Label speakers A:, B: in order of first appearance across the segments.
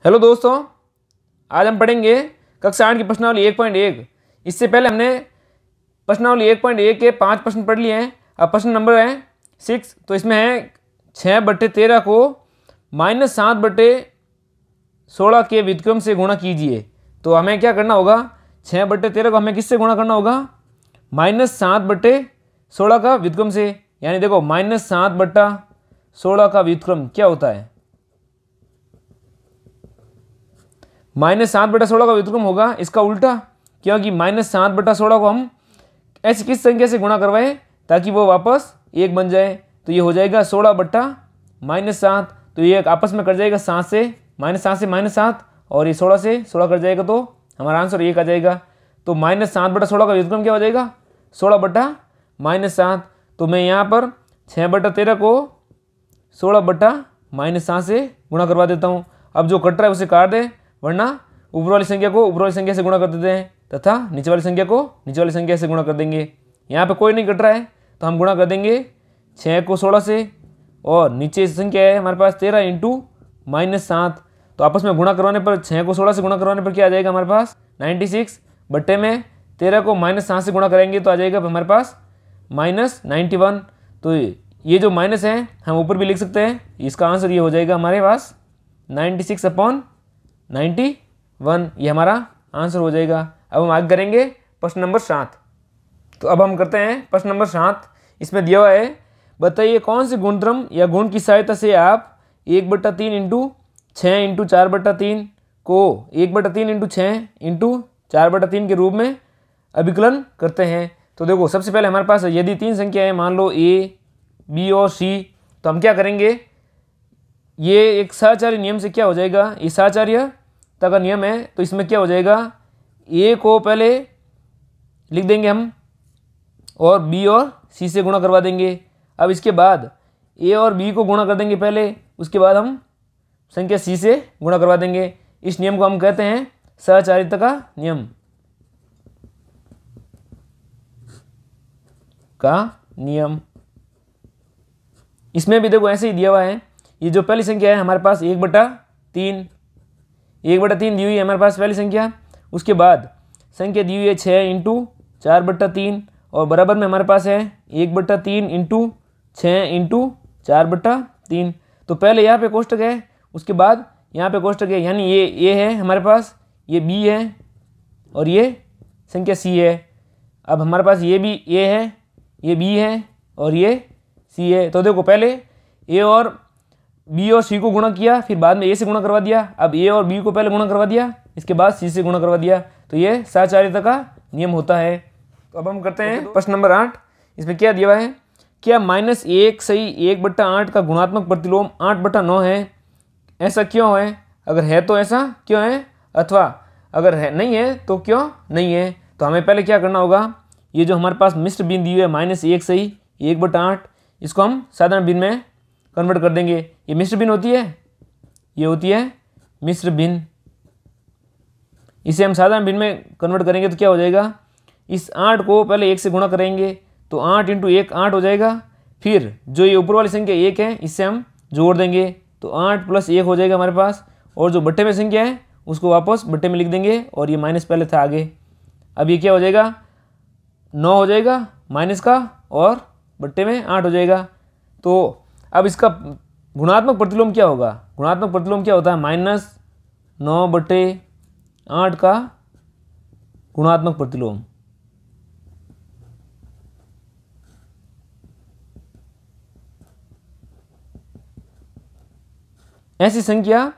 A: Hello दोस्तों, आज हम पढ़ेंगे कक्षा 8 की प्रश्नावली 1.1। इससे पहले हमने प्रश्नावली 1.1 के 5 प्रश्न पढ़ लिए हैं। अब प्रश्न नंबर है 6। तो इसमें है 6/13 को -7/16 के व्युत्क्रम से गुणा कीजिए। तो हमें क्या करना होगा, 6/13 को हमें किससे गुणा करना होगा, -7/16 का व्युत्क्रम से। यानी देखो -7/16 का व्युत्क्रम क्या होता है, -7/16 का व्युत्क्रम होगा इसका उल्टा, क्योंकि -7/16 को हम ऐसी किस संख्या से गुणा करवाएं ताकि वो वापस 1 बन जाए। तो ये हो जाएगा 16/-7। तो ये आपस में कट जाएगा 7 से -7 और ये 16 से 16 कट जाएगा, तो हमारा आंसर 1 आ जाएगा। तो -7/16 का व्युत्क्रम क्या हो जाएगा, 16/-7। तो मैं यहाँ पर 6/13 को 16/-7 से गुणा करवा देता हूँ। अब जो कट रहा है उसे काट दे, वरना ऊपर वाली संख्या को ऊपर वाली संख्या से गुणा कर देते हैं तथा नीचे वाली संख्या को नीचे वाली संख्या से गुणा कर देंगे। यहाँ पे कोई नहीं कट रहा है तो हम गुणा कर देंगे 6 को 16 से, और नीचे संख्या है हमारे पास 13 × -7। तो आपस में गुणा करवाने पर 6 को 16 से गुणा करवाने पर क्या आ जाएगा हमारे पास 96 बट्टे में 13 को -7 से गुणा करेंगे तो आ जाएगा हमारे पास -91। तो ये जो माइनस है हम ऊपर भी लिख सकते हैं, इसका आंसर ये हो जाएगा हमारे पास 96/91। ये हमारा आंसर हो जाएगा। अब हम आगे करेंगे प्रश्न नंबर 7। तो अब हम करते हैं प्रश्न नंबर 7। इसमें दिया हुआ है, बताइए कौन से गुणधर्म या गुण की सहायता से आप 1/3 × 6 × 4/3 को 1/3 × 6 × 4/3 के रूप में अभिकलन करते हैं। तो देखो सबसे पहले हमारे पास यदि 3 संख्या है, मान लो A, B और C, तो हम क्या करेंगे, ये एक सहचार्य नियम से क्या हो जाएगा, ये सहचार्यता का नियम है। तो इसमें क्या हो जाएगा, A को पहले लिख देंगे हम और B और C से गुणा करवा देंगे। अब इसके बाद A और B को गुणा कर देंगे पहले, उसके बाद हम संख्या C से गुणा करवा देंगे। इस नियम को हम कहते हैं सहचार्यता का नियम। इसमें भी देखो ऐसे ही दिया हुआ है। ये जो पहली संख्या है हमारे पास 1/3 दी हुई है हमारे पास पहली संख्या। उसके बाद संख्या दी हुई है 6 × 4/3 और बराबर में हमारे पास है 1/3 × 6 × 4/3। तो पहले यहाँ पे कोष्टक है, उसके बाद यहाँ पे कोष्टक है, यानी ये A है हमारे पास, ये B है और ये संख्या C है। अब हमारे पास ये भी A है, ये B है और ये C है। तो देखो पहले A और B और C को गुणा किया, फिर बाद में A से गुणा करवा दिया। अब A और B को पहले गुणा करवा दिया, इसके बाद C से गुणा करवा दिया। तो ये सहचार्यता का नियम होता है। तो अब हम करते हैं प्रश्न नंबर 8। इसमें क्या दिया हुआ है, क्या -1 सही 1/8 का गुणात्मक प्रतिलोम 8/9 है, ऐसा क्यों है, अगर है तो ऐसा क्यों है, अथवा अगर है नहीं है तो क्यों नहीं है। तो हमें पहले क्या करना होगा, ये जो हमारे पास मिश्र भिन्न दी हुई है -1 सही 1/8, इसको हम साधारण भिन्न में कन्वर्ट कर देंगे। ये मिश्र भिन्न होती है, ये होती है मिश्र भिन्न। इसे हम साधारण भिन्न में कन्वर्ट करेंगे तो क्या हो जाएगा, इस 8 को पहले 1 से गुणा करेंगे तो 8 × 1 8 हो जाएगा। फिर जो ये ऊपर वाली संख्या 1 है इससे हम जोड़ देंगे तो 8 + 1 हो जाएगा हमारे पास, और जो बट्टे में संख्या है उसको वापस बट्टे में लिख देंगे और ये माइनस पहले था आगे। अब ये क्या हो जाएगा, 9 हो जाएगा माइनस का और बट्टे में 8 हो जाएगा। तो अब इसका गुणात्मक प्रतिलोम क्या होगा, गुणात्मक प्रतिलोम क्या होता है, -9/8 का गुणात्मक प्रतिलोम। ऐसी संख्या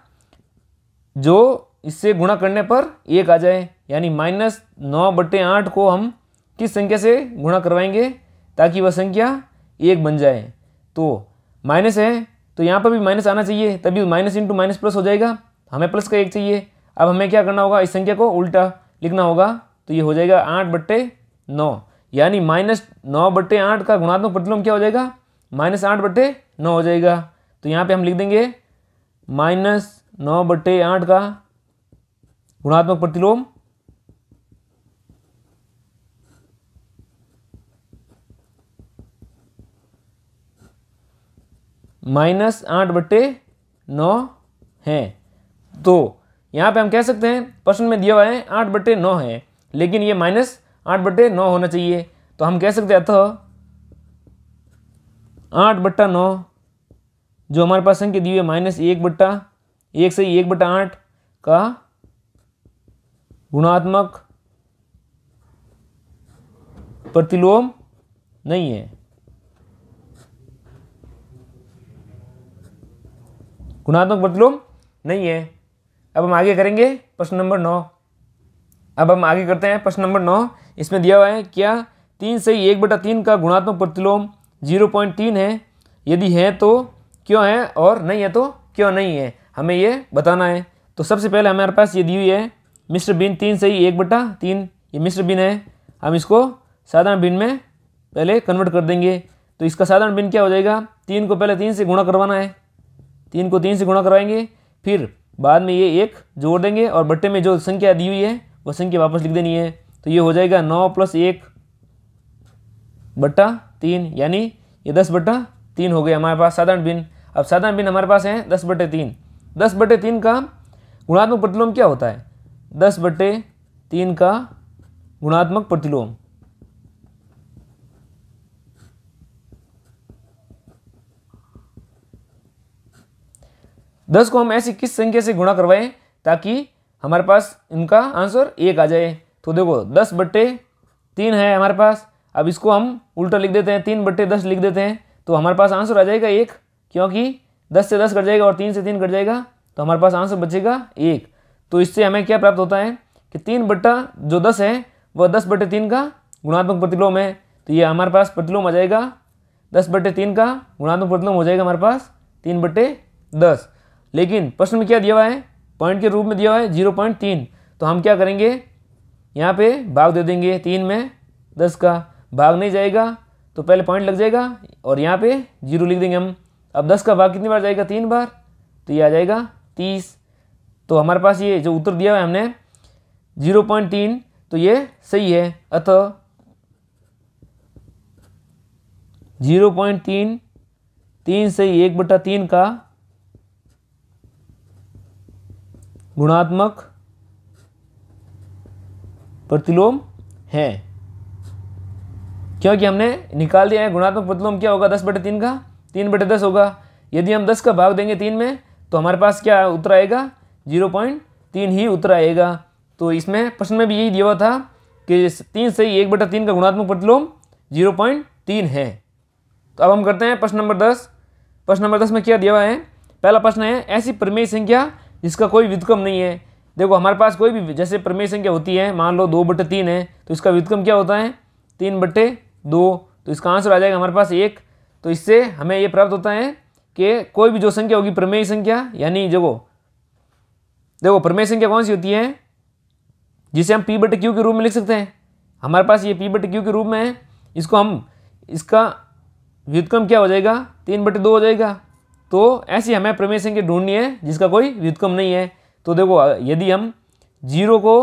A: जो इससे गुणा करने पर 1 आ जाए, यानी -9/8 को हम किस संख्या से गुणा करवाएंगे ताकि वह संख्या 1 बन जाए। तो माइनस है तो यहाँ पर भी माइनस आना चाहिए, तभी माइनस × माइनस प्लस हो जाएगा, हमें प्लस का 1 चाहिए। अब हमें क्या करना होगा, इस संख्या को उल्टा लिखना होगा। तो ये हो जाएगा 8/9, यानी -9/8 का गुणात्मक प्रतिलोम क्या हो जाएगा, -8/9 हो जाएगा। तो यहाँ पे हम लिख देंगे -9/8 का गुणात्मक प्रतिलोम -8/9 है। तो यहाँ पे हम कह सकते हैं प्रश्न में दिया हुआ है 8/9 है, लेकिन ये -8/9 होना चाहिए। तो हम कह सकते हैं अतः 8/9 जो हमारे पास संख्या दी हुई है -1 से 1/8 का गुणात्मक प्रतिलोम नहीं है। गुणात्मक प्रतिलोम नहीं है। अब हम आगे करेंगे प्रश्न नंबर 9। अब हम आगे करते हैं प्रश्न नंबर 9। इसमें दिया हुआ है क्या 3 से 1/3 का गुणात्मक प्रतिलोम 0.3 है, यदि है तो क्यों है और नहीं है तो क्यों नहीं है, हमें ये बताना है। तो सबसे पहले हमारे पास ये दी हुई है मिश्र भिन्न 3 से 1/3, ये मिश्र भिन्न है। हम इसको साधारण भिन्न में पहले कन्वर्ट कर देंगे। तो इसका साधारण भिन्न क्या हो जाएगा, 3 को पहले 3 से गुणा करवाना है, 3 को 3 से गुणा करवाएंगे, फिर बाद में ये 1 जोड़ देंगे और बट्टे में जो संख्या दी हुई है वो संख्या वापस लिख देनी है। तो ये हो जाएगा 9 + 1/3, यानी ये 10/3 हो गया हमारे पास साधारण भिन्न। अब साधारण भिन्न हमारे पास है 10/3। 10/3 का गुणात्मक प्रतिलोम क्या होता है, 10/3 का गुणात्मक प्रतिलोम 10 को हम ऐसी किस संख्या से गुणा करवाएं ताकि हमारे पास इनका आंसर 1 आ जाए। तो देखो 10/3 है हमारे पास। अब इसको हम उल्टा लिख देते हैं, 3/10 लिख देते हैं, तो हमारे पास आंसर आ जाएगा 1, क्योंकि 10 से 10 कट जाएगा और 3 से 3 कट जाएगा, तो हमारे पास आंसर बचेगा 1। तो इससे हमें क्या प्राप्त होता है कि 3/10 है वह 10/3 का गुणात्मक प्रतिलोम है। तो ये हमारे पास प्रतिलोम आ जाएगा 10/3 का गुणात्मक प्रतिलोम हो जाएगा हमारे पास 3/10। लेकिन प्रश्न में क्या दिया हुआ है, पॉइंट के रूप में दिया हुआ है 0.3। तो हम क्या करेंगे, यहाँ पे भाग दे देंगे, 3 में 10 का भाग नहीं जाएगा तो पहले पॉइंट लग जाएगा और यहाँ पे 0 लिख देंगे हम। अब 10 का भाग कितनी बार जाएगा, 3 बार, तो ये आ जाएगा 30। तो हमारे पास ये जो उत्तर दिया हुआ है हमने 0.3, तो ये सही है। अतः 0.3 3 से 1/3 का गुणात्मक प्रतिलोम है, क्योंकि हमने निकाल दिया है गुणात्मक प्रतिलोम क्या होगा 10/3 का, 3/10 होगा। यदि हम 10 का भाग देंगे 3 में तो हमारे पास क्या उत्तर आएगा, 0.3 ही उत्तर आएगा। तो इसमें प्रश्न में भी यही दिया हुआ था कि 3 से 1/3 का गुणात्मक प्रतिलोम 0.3 है। तो अब हम करते हैं प्रश्न नंबर 10। प्रश्न नंबर 10 में क्या दिया हुआ है, पहला प्रश्न है ऐसी परिमेय संख्या जिसका कोई व्युत्क्रम नहीं है। देखो हमारे पास कोई भी जैसे परिमेय संख्या होती है, मान लो 2/3 है, तो इसका व्युत्क्रम क्या होता है 3/2, तो इसका आंसर आ जाएगा हमारे पास 1। तो इससे हमें ये प्राप्त होता है कि कोई भी जो संख्या होगी प्रमेय संख्या, यानी देखो प्रमेय संख्या कौन सी होती है जिसे हम P/Q के रूप में लिख सकते हैं। हमारे पास ये P/Q के रूप में है, इसका व्युत्क्रम क्या हो जाएगा 3/2 हो जाएगा। तो ऐसी हमें प्रमेय संख्या ढूंढनी है जिसका कोई व्युत्क्रम नहीं है। तो देखो यदि हम 0 को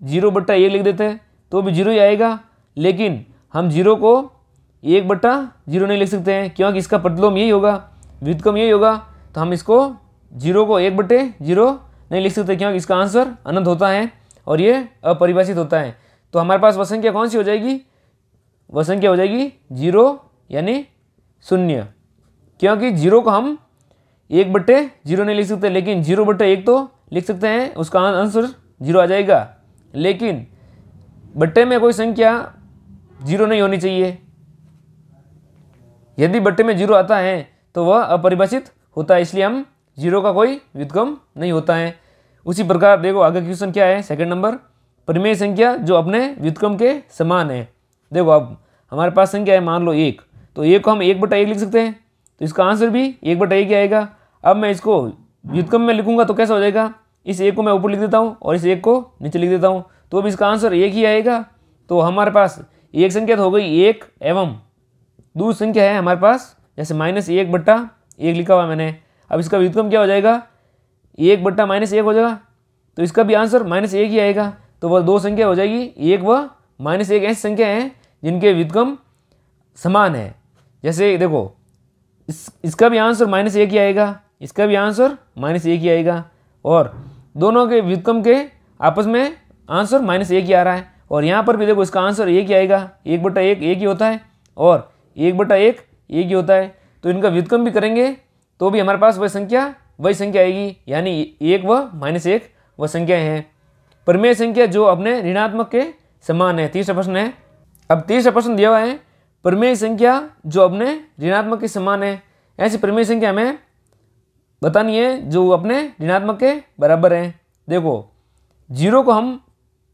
A: 0/1 लिख देते हैं तो भी 0 ही आएगा, लेकिन हम 0 को 1/0 नहीं लिख सकते हैं, क्योंकि इसका प्रतिलोम यही होगा, व्युत्क्रम यही होगा। तो हम इसको 0 को 1/0 नहीं लिख सकते, क्योंकि इसका आंसर अनंत होता है और ये अपरिभाषित होता है। तो हमारे पास वह संख्या कौन सी हो जाएगी, वह संख्या हो जाएगी 0 यानी 0, क्योंकि 0 को हम 1/0 नहीं लिख सकते, लेकिन 0/1 तो लिख सकते हैं, उसका आंसर 0 आ जाएगा। लेकिन बट्टे में कोई संख्या 0 नहीं होनी चाहिए। यदि बट्टे में 0 आता है तो वह अपरिभाषित होता है, इसलिए हम 0 का कोई व्युत्क्रम नहीं होता है। उसी प्रकार देखो आगे क्वेश्चन क्या है, सेकंड नंबर, परिमेय संख्या जो अपने व्युत्क्रम के समान है। देखो अब हमारे पास संख्या है मान लो 1, तो 1 को हम 1/1 लिख सकते हैं, तो इसका आंसर भी 1/1 ही आएगा। अब मैं इसको व्युत्क्रम में लिखूंगा तो कैसा हो जाएगा, इस 1 को मैं ऊपर लिख देता हूँ और इस 1 को नीचे लिख देता हूँ, तो भी इसका आंसर 1 ही आएगा। तो हमारे पास एक संख्या तो हो गई 1 एवं दूसरी संख्या है हमारे पास जैसे -1/1 लिखा हुआ मैंने। अब इसका व्युत्क्रम क्या हो जाएगा 1/-1 हो जाएगा, तो इसका भी आंसर -1 ही आएगा। तो वह दो संख्या हो जाएगी 1 व -1 ऐसी संख्या है जिनके व्युत्क्रम समान है। जैसे देखो इसका भी आंसर -1 ही आएगा, इसका भी आंसर -1 ही आएगा, और दोनों के व्युत्क्रम के आपस में आंसर -1 ही आ रहा है, और यहाँ पर भी देखो इसका आंसर 1 ही आएगा, 1/1 1 ही होता है और 1/1 1 ही होता है। तो इनका व्युत्क्रम भी करेंगे तो भी हमारे पास वही संख्या आएगी, यानी 1 व -1 वह संख्याएँ हैं। परिमेय संख्या जो अपने ऋणात्मक के समान है, तीसरा प्रश्न है। अब तीसरा प्रश्न दिया हुआ है परिमेय संख्या जो अपने ऋणात्मक के समान है। ऐसी परिमेय संख्या हमें बतानी है जो अपने ऋणात्मक के बराबर है। देखो 0 को हम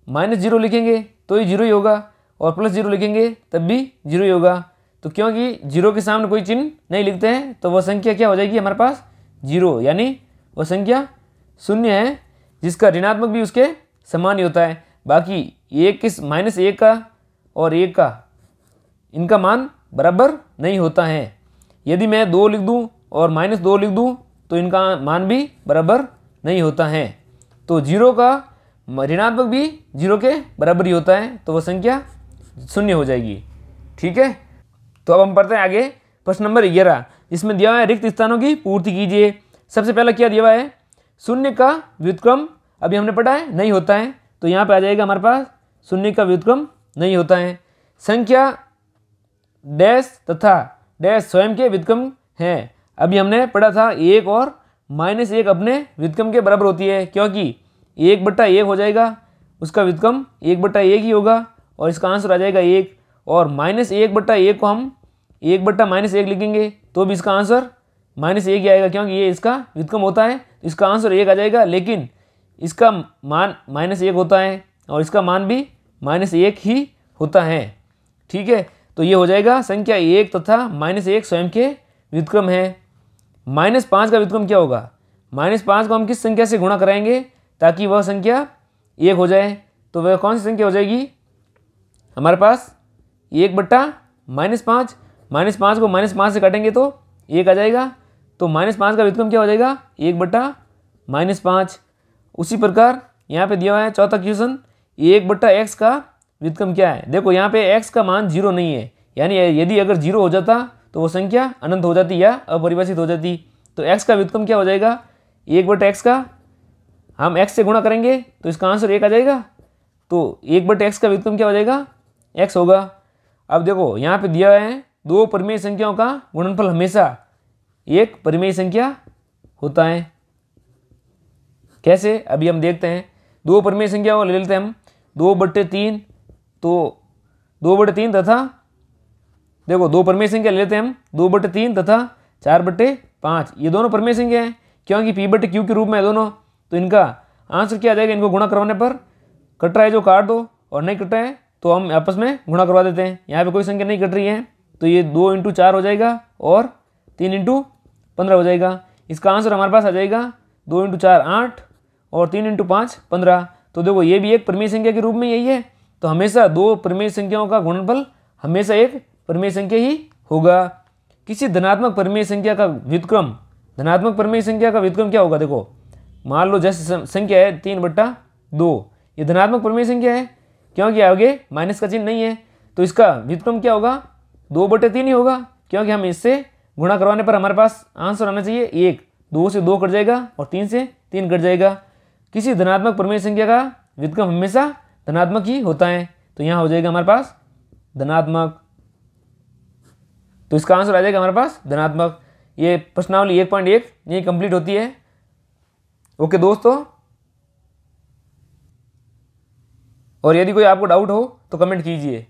A: -0 लिखेंगे तो ये 0 ही होगा, और +0 लिखेंगे तब भी 0 ही होगा। तो क्योंकि 0 के सामने कोई चिन्ह नहीं लिखते हैं तो वह संख्या क्या हो जाएगी हमारे पास 0, यानी वह संख्या 0 है, जिसका ऋणात्मक भी उसके समान ही होता है। बाकी -1 का और 1 का इनका मान बराबर नहीं होता है। यदि मैं 2 लिख दूं और -2 लिख दूं तो इनका मान भी बराबर नहीं होता है। तो 0 का ऋणात्मक भी 0 के बराबर ही होता है, तो वह संख्या 0 हो जाएगी। ठीक है, तो अब हम पढ़ते हैं आगे प्रश्न नंबर 11, जिसमें दिया हुआ है रिक्त स्थानों की पूर्ति कीजिए। सबसे पहला क्या दिया हुआ है, 0 का व्युत्क्रम अभी हमने पढ़ा है नहीं होता है, तो यहाँ पे आ जाएगा हमारे पास 0 का व्युत्क्रम नहीं होता है। संख्या डैश तथा डैश स्वयं के व्युत्क्रम हैं। अभी हमने पढ़ा था 1 और -1 अपने व्युत्क्रम के बराबर होती है, क्योंकि 1/1 हो जाएगा, उसका व्युत्क्रम 1/1 ही होगा और इसका आंसर आ जाएगा 1। और -1/1 को हम 1/-1 लिखेंगे तो भी इसका आंसर -1 ही आएगा, क्योंकि ये इसका व्युत्क्रम होता है, इसका आंसर 1 आ जाएगा। लेकिन इसका मान -1 होता है और इसका मान भी -1 ही होता है। ठीक है, तो ये हो जाएगा संख्या 1 तथा -1 स्वयं के व्युत्क्रम है। -5 का व्युत्क्रम क्या होगा, -5 को हम किस संख्या से गुणा कराएंगे ताकि वह संख्या 1 हो जाए, तो वह कौन सी संख्या हो जाएगी हमारे पास 1/-5, -5 को -5 से काटेंगे तो 1 आ जाएगा, तो -5 का व्युत्क्रम क्या हो जाएगा 1/-5। उसी प्रकार यहाँ पे दिया हुआ है चौथा क्वेश्चन, 1/x का व्युत्क्रम क्या है। देखो यहाँ पे x का मान 0 नहीं है, यानी यदि अगर 0 हो जाता तो वो संख्या अनंत हो जाती या अपरिभाषित हो जाती। तो x का व्युत्क्रम क्या हो जाएगा 1/x का, हम x से गुणा करेंगे तो इसका आंसर 1 आ जाएगा, तो 1/x का व्युत्क्रम क्या हो जाएगा x होगा। अब देखो यहाँ पे दिया है 2 परिमेय संख्याओं का गुणनफल हमेशा एक परिमेय संख्या होता है। कैसे, अभी हम देखते हैं। 2 परिमेय संख्याओं को ले लेते हैं हम, 2/3, तो 2/3 तथा देखो 2 परिमेय संख्या ले लेते हैं हम 2/3 तथा 4/5, ये दोनों परिमेय संख्या हैं, क्योंकि p/q के रूप में है दोनों, तो इनका आंसर क्या आ जाएगा, इनको गुणा करवाने पर कट रहा है जो काट दो, और नहीं कट रहा है तो हम आपस में गुणा करवा देते हैं। यहाँ पे कोई संख्या नहीं कट रही है, तो ये 2 × 4 हो जाएगा और 3 × 15 हो जाएगा। इसका आंसर हमारे पास आ जाएगा 2 × 4 8 और 3 × 5 15। तो देखो ये भी एक परिमेय संख्या के रूप में यही है, तो हमेशा 2 परिमेय संख्याओं का गुणनफल हमेशा एक परिमेय संख्या ही होगा। किसी धनात्मक परिमेय संख्या का व्युत्क्रम, धनात्मक परिमेय संख्या का व्युत्क्रम क्या होगा, देखो मान लो जैसे संख्या है 3/2, ये धनात्मक परिमेय संख्या है क्योंकि आगे माइनस का चिन्ह नहीं है, तो इसका व्युत्क्रम क्या होगा 2/3 ही होगा, क्योंकि हम इससे गुणा करवाने पर हमारे पास आंसर आना चाहिए 1, 2 से 2 कट जाएगा और 3 से 3 कट जाएगा। किसी धनात्मक परिमेय संख्या का व्युत्क्रम हमेशा धनात्मक ही होता है, तो यहाँ हो जाएगा हमारे पास धनात्मक, तो इसका आंसर आ जाएगा हमारे पास धनात्मक। ये प्रश्नावली 1.1 यही कंप्लीट होती है। ओके दोस्तों, और यदि कोई आपको डाउट हो तो कमेंट कीजिए।